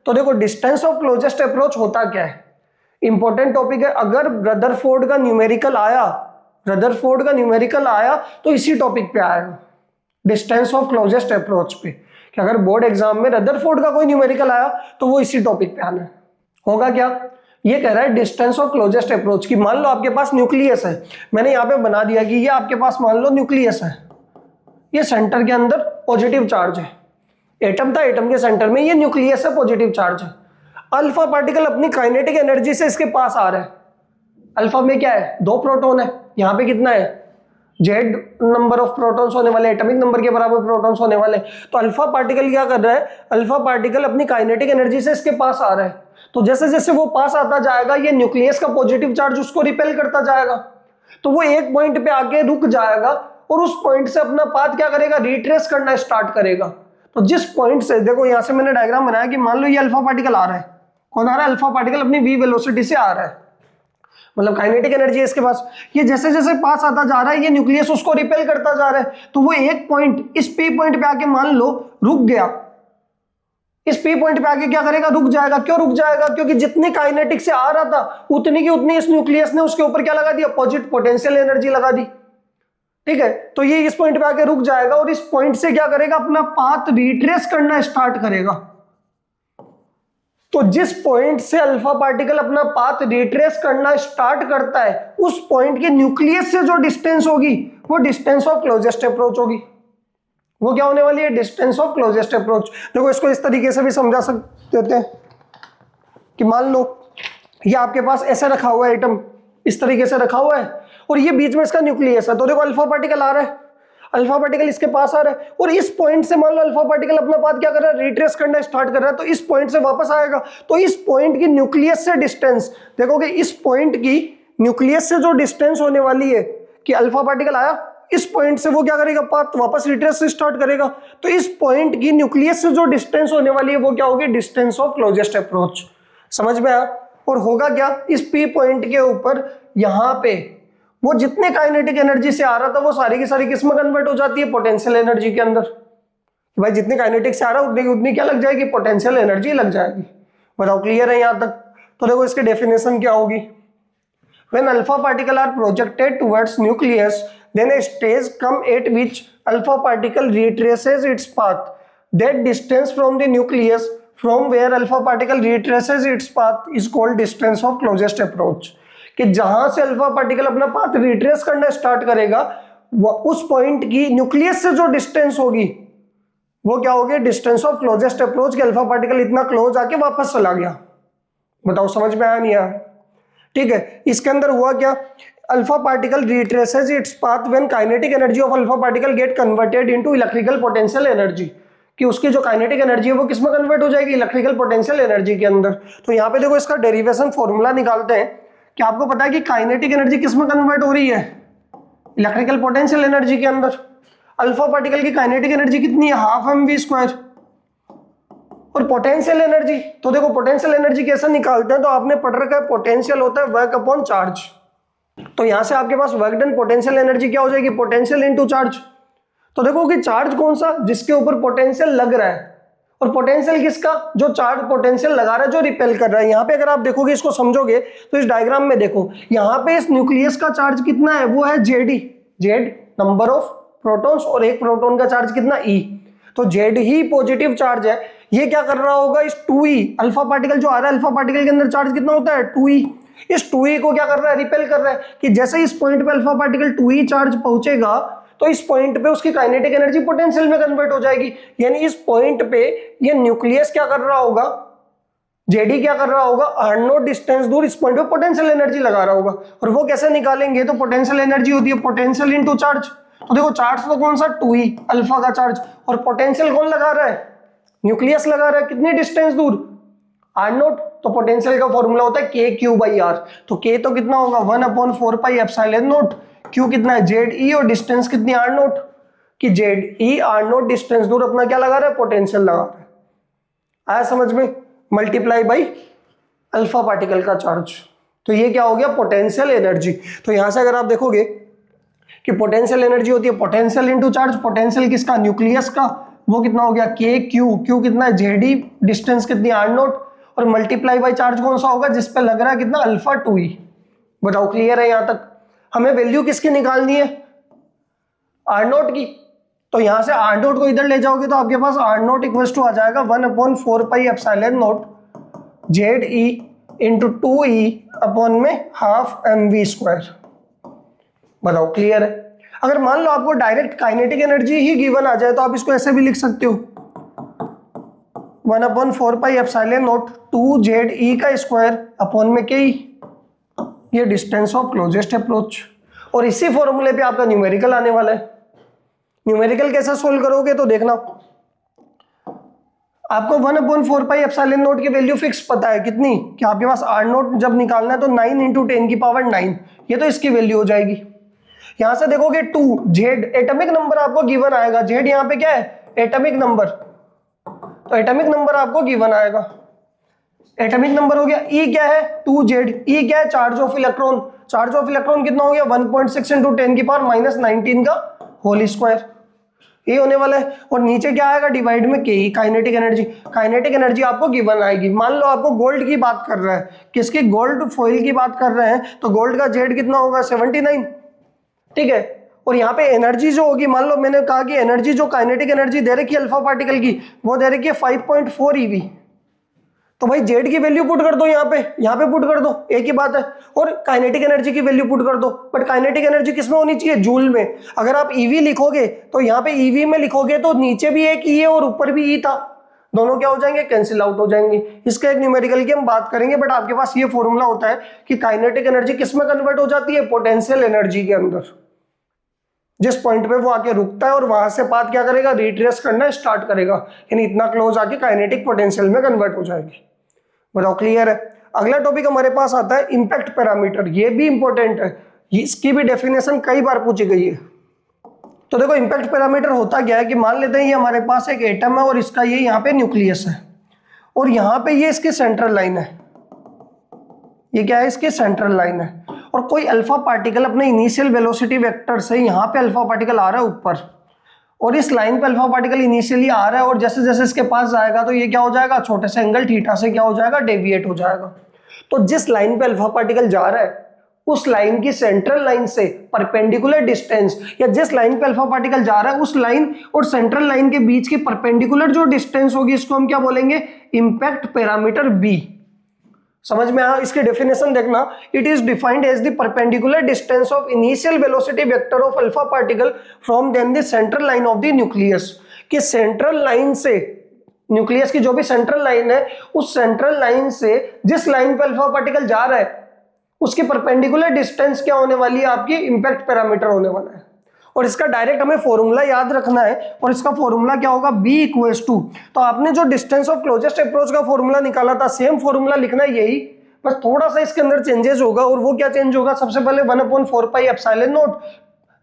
तो देखो distance of closest approach होता क्या है, इंपॉर्टेंट टॉपिक है। अगर रदरफोर्ड का न्यूमेरिकल आया तो इसी टॉपिक पे आएगा, डिस्टेंस ऑफ क्लोजेस्ट अप्रोच पे, कि अगर बोर्ड एग्जाम में रदरफोर्ड का कोई न्यूमेरिकल आया तो वो इसी टॉपिक पे आना है। होगा क्या, ये कह रहा है डिस्टेंस ऑफ क्लोजेस्ट अप्रोच की। मान लो आपके पास न्यूक्लियस है, मैंने यहाँ पे बना दिया कि ये आपके पास मान लो न्यूक्लियस है, ये सेंटर के अंदर पॉजिटिव चार्ज है, एटम था, एटम के सेंटर में ये न्यूक्लियस है, पॉजिटिव चार्ज है। अल्फा पार्टिकल अपनी काइनेटिक एनर्जी से इसके पास आ रहा है। अल्फा में क्या है, 2 प्रोटॉन है, यहाँ पे कितना है, जेड नंबर ऑफ प्रोटॉन्स होने वाले, एटॉमिक नंबर के बराबर प्रोटॉन्स होने वाले। तो अल्फा पार्टिकल क्या कर रहा है, अल्फा पार्टिकल अपनी काइनेटिक एनर्जी से इसके पास आ रहा है। तो जैसे जैसे वो पास आता जाएगा, ये न्यूक्लियस का पॉजिटिव चार्ज उसको रिपेल करता जाएगा, तो वो एक पॉइंट पे आके रुक जाएगा और उस पॉइंट से अपना पाथ क्या करेगा, रिट्रेस करना स्टार्ट करेगा। तो जिस पॉइंट से, देखो यहां से मैंने डायग्राम बनाया कि मान लो ये अल्फा पार्टिकल आ रहा है, कौन आ रहा है, अल्फा पार्टिकल अपनी v वेलोसिटी से आ रहा है, मतलब काइनेटिक एनर्जी है इसके पास। ये जैसे जैसे पास आता जा रहा है, ये न्यूक्लियस उसको रिपेल करता जा रहा है। तो वो एक पॉइंट, इस पी पॉइंट पे आके मान लो रुक गया, इस पी पॉइंट पे आके क्या करेगा, रुक जाएगा। क्यों रुक जाएगा, क्योंकि जितनी काइनेटिक से आ रहा था उतनी की उतनी इस न्यूक्लियस ने उसके ऊपर क्या लगा दिया, पॉजिटिव पोटेंशियल एनर्जी लगा दी। ठीक है, तो ये इस पॉइंट पे आके रुक जाएगा और इस पॉइंट से क्या करेगा, अपना पाथ रिट्रेस करना स्टार्ट करेगा। तो जिस पॉइंट से अल्फा पार्टिकल अपना पाथ रिट्रेस करना स्टार्ट करता है, उस पॉइंट के न्यूक्लियस से जो डिस्टेंस होगी वो डिस्टेंस ऑफ क्लोजेस्ट अप्रोच होगी। वो क्या होने वाली है, डिस्टेंस ऑफ क्लोजेस्ट अप्रोच। देखो इसको इस तरीके से भी समझा सकते हैं कि मान लो ये आपके पास ऐसे रखा हुआ है, एटम इस तरीके से रखा हुआ है और ये बीच में इसका न्यूक्लियस है। तो देखो अल्फा पार्टिकल आ रहा है, अल्फा पार्टिकल इसके पास आ रहा है और इस पॉइंट से मान लो अल्फा पार्टिकल अपना पाथ क्या कर रहा है, रिट्रेस करना स्टार्ट कर रहा है। तो इस पॉइंट से वापस आएगा, तो इस पॉइंट की न्यूक्लियस से डिस्टेंस देखोगे, इस पॉइंट की न्यूक्लियस से जो डिस्टेंस होने वाली है कि अल्फा पार्टिकल आया, इस पॉइंट से वो क्या करेगा, पाथ वापस रिट्रेस से स्टार्ट करेगा। तो इस पॉइंट की न्यूक्लियस से जो डिस्टेंस होने वाली है वो क्या होगी, डिस्टेंस ऑफ क्लोजेस्ट अप्रोच। समझ में आया। और होगा क्या, इस पी पॉइंट के ऊपर यहाँ पे वो जितने काइनेटिक एनर्जी से आ रहा था वो सारी की सारी किस में कन्वर्ट हो जाती है, पोटेंशियल एनर्जी के अंदर। भाई जितने काइनेटिक से आ रहा है उतनी उतनी क्या लग जाएगी, पोटेंशियल एनर्जी लग जाएगी। बताओ क्लियर है यहाँ तक। तो देखो इसकी डेफिनेशन क्या होगी, when alpha particle are projected towards nucleus then a stage come at which alpha particle retraces its path. That distance from the nucleus from where alpha particle retraces its path is called distance of closest approach. कि जहां से alpha particle अपना path retrace करना start करेगा, उस point की nucleus से जो डिस्टेंस होगी वो क्या होगी, डिस्टेंस ऑफ क्लोजेस्ट अप्रोच। कि अल्फा पार्टिकल इतना क्लोज आके वापस चला गया। बताओ समझ में आया नहीं आया। ठीक है, इसके अंदर हुआ क्या, alpha particle retraces its path when kinetic energy of alpha particle get converted into electrical potential energy. कि उसकी जो काइनेटिक एनर्जी है वो किस में कन्वर्ट हो जाएगी, इलेक्ट्रिकल पोटेंशियल एनर्जी के अंदर। तो यहाँ पे देखो इसका डेरिवेशन फॉर्मूला निकालते हैं कि आपको पता है कि काइनेटिक एनर्जी किस में कन्वर्ट हो रही है, इलेक्ट्रिकल पोटेंशियल एनर्जी के अंदर। अल्फा पार्टिकल की काइनेटिक एनर्जी कितनी है, हाफ mv²। और पोटेंशियल एनर्जी, तो देखो पोटेंशियल एनर्जी कैसे निकालते हैं, तो आपने पढ़ रखा है पोटेंशियल होता है वर्क अपॉन चार्ज। तो यहां से आपके पास वर्क डन पोटेंशियल एनर्जी क्या हो जाएगी, पोटेंशियल इनटू चार्ज। तो देखो कि चार्ज कौन सा, जिसके ऊपर पोटेंशियल लग रहा है, और पोटेंशियल किसका, जो चार्ज पोटेंशियल लगा रहा है, जो रिपेल कर रहा है। यहाँ पे अगर आप देखोगे, इसको समझोगे तो इस डायग्राम में देखो, यहाँ पे इस न्यूक्लियस का चार्ज कितना है, वो है Z, Z number of protons, और एक प्रोटॉन का चार्ज कितना, ई। तो जेड ही पॉजिटिव चार्ज है। ये क्या कर रहा होगा, इस 2e अल्फा पार्टिकल जो आ रहा है, अल्फा पार्टिकल के अंदर चार्ज कितना होता है, 2e। इस 2e को क्या कर रहा है, रिपेल कर रहा है। कि जैसे इस पॉइंट पे अल्फा पार्टिकल 2e चार्ज पहुंचेगा तो इस पॉइंट पे उसकी काइनेटिक एनर्जी पोटेंशियल में कन्वर्ट हो जाएगी। यानी इस पॉइंट पे ये न्यूक्लियस क्या कर रहा होगा, जेडी क्या कर रहा होगा, r0 डिस्टेंस दूर इस पॉइंट पे पोटेंशियल एनर्जी लगा रहा होगा। और वो कैसे निकालेंगे, तो पोटेंशियल एनर्जी होती है पोटेंशियल इनटू चार्ज। तो देखो चार्ज तो कौन सा, 2e अल्फा का चार्ज, और पोटेंशियल कौन लगा रहा है, न्यूक्लियस लगा रहा है। कितनी डिस्टेंस दूर, r0। तो पोटेंशियल का फॉर्मूला होता है k/r। तो k तो कितना होगा, 1/4πε0। q कितना है, ZE, और डिस्टेंस कितनी, r0। कि ZE r0 डिस्टेंस दूर अपना क्या लगा रहा है, पोटेंशियल लगा रहा है। आया समझ में, मल्टीप्लाई बाई अल्फा पार्टिकल का चार्ज। तो ये क्या हो गया, पोटेंशियल एनर्जी। तो यहां से अगर आप देखोगे कि पोटेंशियल एनर्जी होती है पोटेंशियल इनटू चार्ज। पोटेंशियल किसका, न्यूक्लियस का, वो कितना हो गया के क्यू, क्यू कितना है जेडी, डिस्टेंस कितनी आर नोट, और मल्टीप्लाई बाई चार्ज कौन सा होगा जिस पे लग रहा है कितना अल्फा 2e। बताओ क्लियर है यहां तक? हमें वैल्यू किसकी निकालनी है? आर नोट की। तो यहां से आर नोट को इधर ले जाओगे तो आपके पास आर नोट इक्वल टू आ जाएगा 1/4 pi epsilon note Z E into 2e upon में हाफ mv²। बताओ क्लियर है? अगर मान लो आपको डायरेक्ट काइनेटिक एनर्जी ही गिवन आ जाए तो आप इसको ऐसे भी लिख सकते हो 1/4 पाई एप्सिलॉन नोट 2ze का स्क्वायर अपॉन में के, ये डिस्टेंस ऑफ क्लोजेस्ट अप्रोच। और इसी फॉर्मूले पे आपका न्यूमेरिकल आने वाला है। न्यूमेरिकल कैसे सोल्व करोगे तो देखना, आपको 1/4 पाई एप्सिलॉन नोट की वैल्यू फिक्स पता है कितनी, कि आपके पास आर नोट जब निकालना है तो 9 × 10⁹, ये तो इसकी वैल्यू हो जाएगी। यहां से देखोगे 2 जेड एटॉमिक नंबर आपको गिवन आएगा, जेड यहां पे क्या है एटॉमिक नंबर, तो एटॉमिक नंबर आपको गिवन आएगा, एटॉमिक नंबर हो गया। ई क्या है 2z, ई क्या है charge of electron, charge of electron कितना हो गया 1.6 × 10⁻⁻19 का होल स्क्वायर, ये होने वाला है। और नीचे क्या आएगा डिवाइड में के, काइनेटिक एनर्जी, काइनेटिक एनर्जी आपको गिवन आएगी। मान लो आपको गोल्ड की बात कर रहा है, किसकी, गोल्ड फॉइल की बात कर रहे हैं, तो गोल्ड का जेड कितना होगा 79, ठीक है। और यहाँ पे एनर्जी जो होगी, मान लो मैंने कहा कि एनर्जी जो काइनेटिक एनर्जी दे रखी है अल्फा पार्टिकल की, वो दे रखी है 5.4 eV, तो भाई जेड की वैल्यू पुट कर दो यहाँ पे पुट कर दो, एक ही बात है। और काइनेटिक एनर्जी की वैल्यू पुट कर दो, बट काइनेटिक एनर्जी किस में होनी चाहिए, जूल में। अगर आप ईवी लिखोगे तो यहाँ पे ईवी में लिखोगे तो नीचे भी एक ई है और ऊपर भी ई था, दोनों क्या हो जाएंगे, कैंसिल आउट हो जाएंगे। इसका एक न्यूमेरिकल की हम बात करेंगे, बट आपके पास ये फॉर्मूला होता है कि काइनेटिक एनर्जी किस में कन्वर्ट हो जाती है, पोटेंशियल एनर्जी के अंदर। जिस पॉइंट पे वो आके रुकता है और वहां से पाथ क्या करेगा, रिट्रेस करना स्टार्ट करेगा, यानी इतना क्लोज आके काइनेटिक पोटेंशियल में कन्वर्ट हो जाएगी। बताओ क्लियर है? अगला टॉपिक हमारे पास आता है इंपैक्ट पैरामीटर, ये भी इंपॉर्टेंट है, इसकी भी डेफिनेशन कई बार पूछी गई है। तो देखो इंपैक्ट पैरामीटर होता क्या है कि मान लेते हैं ये हमारे पास एक एटम है और इसका ये यहाँ पे न्यूक्लियस है, और यहाँ पे ये इसकी सेंट्रल लाइन है, ये क्या है इसकी सेंट्रल लाइन है, और कोई अल्फा पार्टिकल अपने इनिशियल वेलोसिटी वेक्टर से यहाँ पे अल्फा पार्टिकल आ रहा है ऊपर, और इस लाइन पे अल्फा पार्टिकल इनिशियली आ रहा है, और जैसे जैसे इसके पास जाएगा तो ये क्या हो जाएगा, छोटे से एंगल थीटा से क्या हो जाएगा, डेविएट हो जाएगा। तो जिस लाइन पे अल्फा पार्टिकल जा रहा है उस लाइन की सेंट्रल लाइन से परपेंडिकुलर डिस्टेंस, या जिस लाइन पे अल्फा पार्टिकल जा रहा है उस लाइन और सेंट्रल लाइन के बीच की परपेंडिकुलर जो डिस्टेंस होगी, इसको हम क्या बोलेंगे, इंपैक्ट पैरामीटर बी। समझ में आया? इसकी डेफिनेशन देखना, it is defined as the perpendicular distance of initial velocity vector of alpha particle from then the central line of the nucleus. कि सेंट्रल लाइन से, न्यूक्लियस की जो भी सेंट्रल लाइन है, उस सेंट्रल लाइन से जिस लाइन पे अल्फा पार्टिकल जा रहा है उसकी परपेंडिकुलर डिस्टेंस क्या होने वाली है, आपकी इंपैक्ट पैरामीटर होने वाला है। और इसका डायरेक्ट हमें फॉर्मूला याद रखना है, और इसका फॉर्मूला क्या होगा, B इक्वल्स टू, तो आपने जो डिस्टेंस ऑफ क्लोजेस्ट अप्रोच का फॉर्मूला निकाला था सेम फॉर्मूला लिखना है यही, बस थोड़ा सा इसके अंदर चेंजेस होगा। और वो क्या चेंज होगा, सबसे पहले 1/4 पाई एप्सिलॉन नोट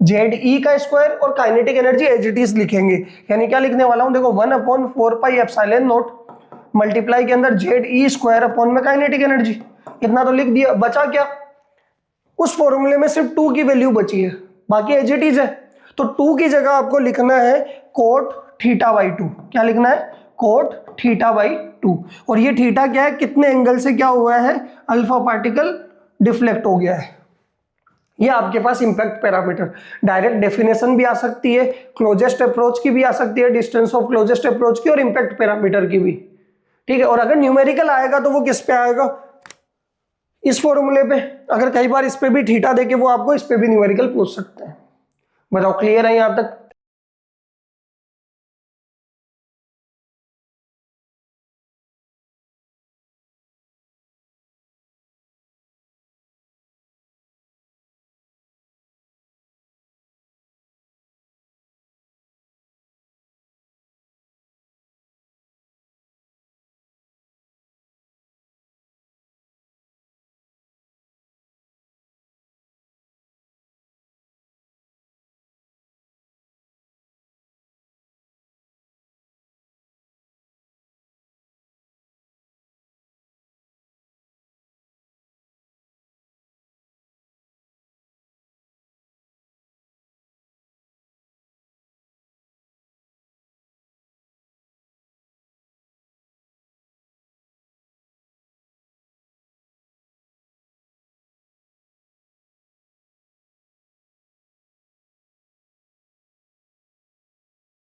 ZE का स्क्वायर और kinetic energy as it is लिखेंगे। यानी क्या लिखने वाला हूं, देखो 1/4 पाई एप्सिलॉन नोट मल्टीप्लाई के अंदर ZE स्क्वायर अपॉन में काइनेटिक एनर्जी, इतना तो लिख दिया। बचा क्या, उस फॉर्मूले में सिर्फ 2 की वैल्यू बची है, बाकी एज इट इज है। तो 2 की जगह आपको लिखना है कोट θ/2। क्या लिखना है, कोट θ/2। और ये थीटा क्या है, कितने एंगल से क्या हुआ है, अल्फा पार्टिकल डिफ्लेक्ट हो गया है। ये आपके पास इंपैक्ट पैरामीटर, डायरेक्ट डेफिनेशन भी आ सकती है, क्लोजेस्ट अप्रोच की भी आ सकती है, डिस्टेंस ऑफ क्लोजेस्ट अप्रोच की, और इंपैक्ट पैरामीटर की भी, ठीक है। और अगर न्यूमेरिकल आएगा तो वो किस पे आएगा, इस फॉर्मूले पे। अगर कई बार इस पे भी थीटा देके वो आपको इस पे भी न्यूमेरिकल पूछ सकते हैं। बताओ क्लियर है यहाँ तक?